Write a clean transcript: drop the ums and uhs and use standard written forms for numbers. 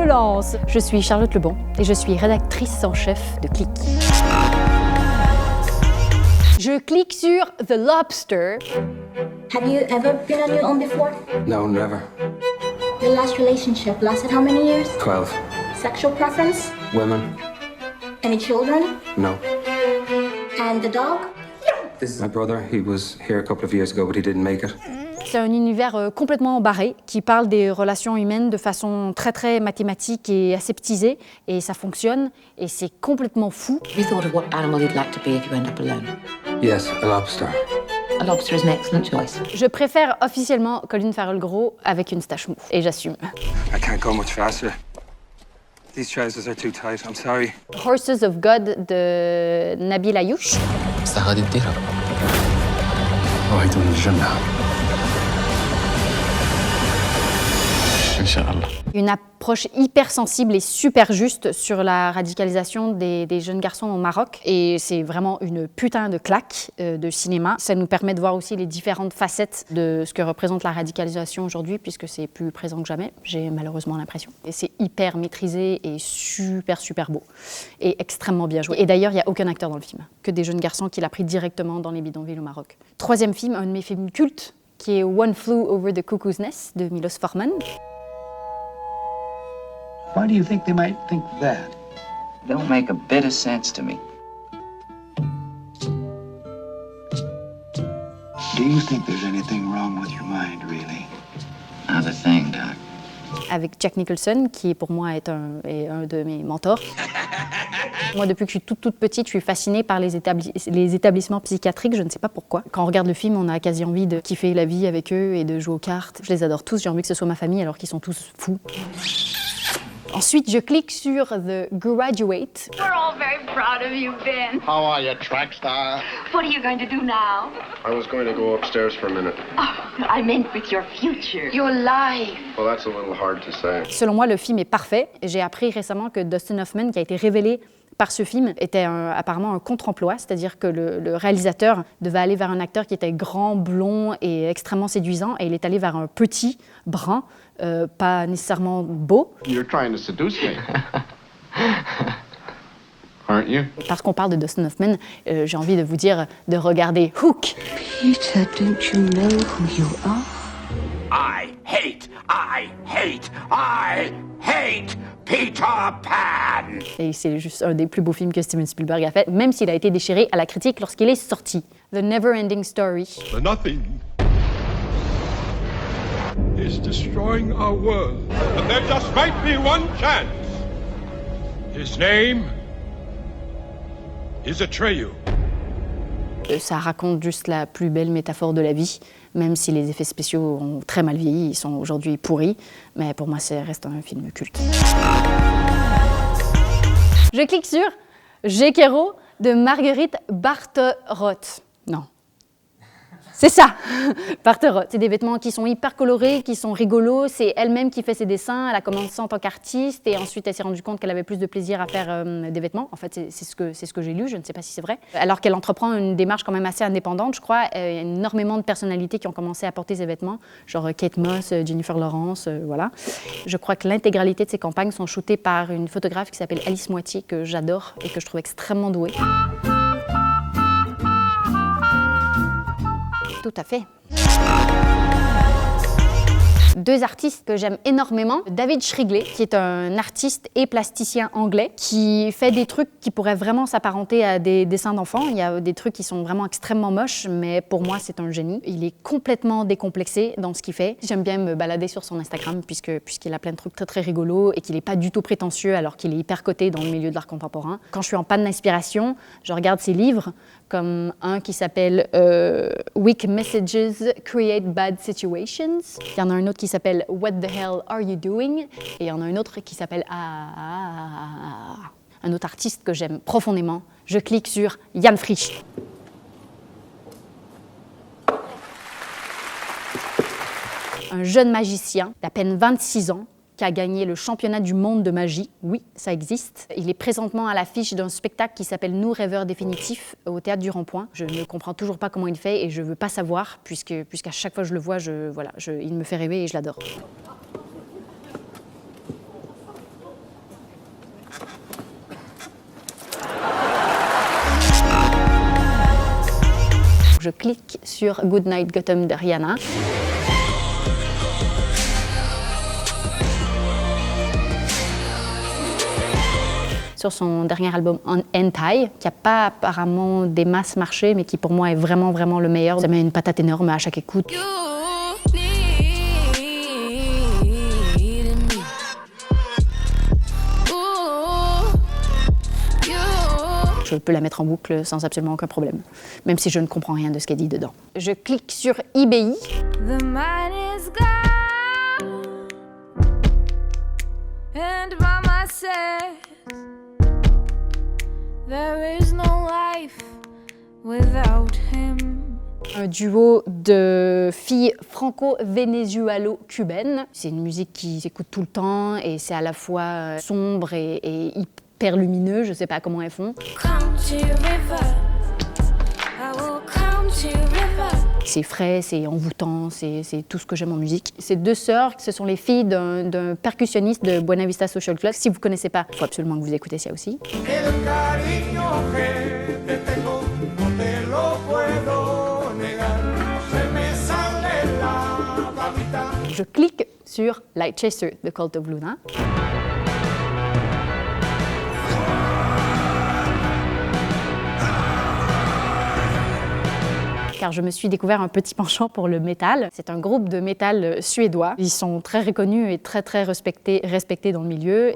lance. Je suis Charlotte Lebon et je suis rédactrice en chef de Click. Je clique sur The Lobster. Have you ever been on your own before? No, never. Your last relationship lasted how many years? 12. Sexual preference? Women? Any children? No. And the dog? This is my brother. He was here a couple of years ago, but he didn't make it. C'est un univers complètement barré qui parle des relations humaines de façon très mathématique et aseptisée, et ça fonctionne et c'est complètement fou. Have you thought of what animal you'd like to be if you end up alone? Yes, a lobster. A lobster is an excellent choice. Je préfère officiellement Colin Farrell-Gros avec une stache mousse, et j'assume. I can't go much faster. These trousers are too tight. I'm sorry. Horses of God de Nabil Ayouch. استعادة الديرة. رأيت من الجنة. إن شاء الله. Une approche hyper sensible et super juste sur la radicalisation des jeunes garçons au Maroc. Et c'est vraiment une putain de claque de cinéma. Ça nous permet de voir aussi les différentes facettes de ce que représente la radicalisation aujourd'hui, puisque c'est plus présent que jamais, j'ai malheureusement l'impression. Et c'est hyper maîtrisé et super beau. Et extrêmement bien joué. Et d'ailleurs, il n'y a aucun acteur dans le film, que des jeunes garçons qu'il a pris directement dans les bidonvilles au Maroc. Troisième film, un de mes films cultes, qui est One Flew Over the Cuckoo's Nest de Milos Forman. Why do you think they might think that? Don't make a bit of sense to me. Do you think there's anything wrong with your mind, really? Not a thing, Doc. Avec Jack Nicholson, qui pour moi est un de mes mentors. Moi, depuis que je suis toute petite, je suis fascinée par les établissements psychiatriques, je ne sais pas pourquoi. Quand on regarde le film, on a quasi envie de kiffer la vie avec eux et de jouer aux cartes. Je les adore tous, j'ai envie que ce soit ma famille alors qu'ils sont tous fous. Ensuite, je clique sur The Graduate. We're all very proud of you, Ben. How are you, track star? What are you going to do now? I was going to go upstairs for a minute. Oh, I meant with your future. Your life. Well, that's a little hard to say. Selon moi, le film est parfait. J'ai appris récemment que Dustin Hoffman, qui a été révélé par ce film, était apparemment un contre-emploi, c'est-à-dire que le réalisateur devait aller vers un acteur qui était grand, blond et extrêmement séduisant, et il est allé vers un petit, brun, pas nécessairement beau. You're trying to seduce me. Aren't you? Parce qu'on parle de Dustin Hoffman, j'ai envie de vous dire de regarder Hook. Peter, don't you know who you are? I hate Peter Pan! Et c'est juste un des plus beaux films que Steven Spielberg a fait, même s'il a été déchiré à la critique lorsqu'il est sorti. The Never-Ending Story. The nothing is destroying our world. And there just might be one chance. His name is Atreyu. Ça raconte juste la plus belle métaphore de la vie, même si les effets spéciaux ont très mal vieilli, ils sont aujourd'hui pourris, mais pour moi, ça reste un film culte. Je clique sur Jekero de Marguerite Barterotte. Non. C'est ça, Barterotte. C'est des vêtements qui sont hyper colorés, qui sont rigolos. C'est elle-même qui fait ses dessins. Elle a commencé en tant qu'artiste et ensuite elle s'est rendue compte qu'elle avait plus de plaisir à faire des vêtements. En fait, c'est ce que j'ai lu, je ne sais pas si c'est vrai. Alors qu'elle entreprend une démarche quand même assez indépendante, je crois. Il y a énormément de personnalités qui ont commencé à porter ses vêtements, genre Kate Moss, Jennifer Lawrence, voilà. Je crois que l'intégralité de ses campagnes sont shootées par une photographe qui s'appelle Alice Moitié, que j'adore et que je trouve extrêmement douée. Tout à fait. Deux artistes que j'aime énormément. David Shrigley, qui est un artiste et plasticien anglais, qui fait des trucs qui pourraient vraiment s'apparenter à des dessins d'enfants. Il y a des trucs qui sont vraiment extrêmement moches, mais pour moi, c'est un génie. Il est complètement décomplexé dans ce qu'il fait. J'aime bien me balader sur son Instagram, puisqu'il a plein de trucs très rigolos et qu'il n'est pas du tout prétentieux, alors qu'il est hyper coté dans le milieu de l'art contemporain. Quand je suis en panne d'inspiration, je regarde ses livres, comme un qui s'appelle Weak Messages Create Bad Situations. Il y en a un autre qui s'appelle What the Hell Are You Doing? Et il y en a un autre qui s'appelle un autre artiste que j'aime profondément. Je clique sur Jan Frisch. Un jeune magicien d'à peine 26 ans qui a gagné le championnat du monde de magie. Oui, ça existe. Il est présentement à l'affiche d'un spectacle qui s'appelle Nous, rêveurs définitifs, au Théâtre du Rond-Point. Je ne comprends toujours pas comment il fait et je ne veux pas savoir, puisqu'à chaque fois que je le vois, il me fait rêver et je l'adore. je clique sur Goodnight Gotham de Rihanna. Sur son dernier album Hentai, qui n'a pas apparemment des masses marché, mais qui pour moi est vraiment le meilleur. Ça met une patate énorme à chaque écoute. Je peux la mettre en boucle sans absolument aucun problème, même si je ne comprends rien de ce qu'elle dit dedans. Je clique sur IBI. The man is gone, and mama says there is no life without him. Un duo de filles franco-vénézuélo-cubaines. C'est une musique qui s'écoute tout le temps et c'est à la fois sombre et hyper lumineux, je sais pas comment elles font. C'est frais, c'est envoûtant, c'est tout ce que j'aime en musique. Ces deux sœurs, ce sont les filles d'un percussionniste de Buena Vista Social Club. Si vous ne connaissez pas, il faut absolument que vous écoutez ça aussi. Je clique sur Light Chaser de Cult of Luna. Car je me suis découvert un petit penchant pour le métal. C'est un groupe de métal suédois. Ils sont très reconnus et très respectés dans le milieu.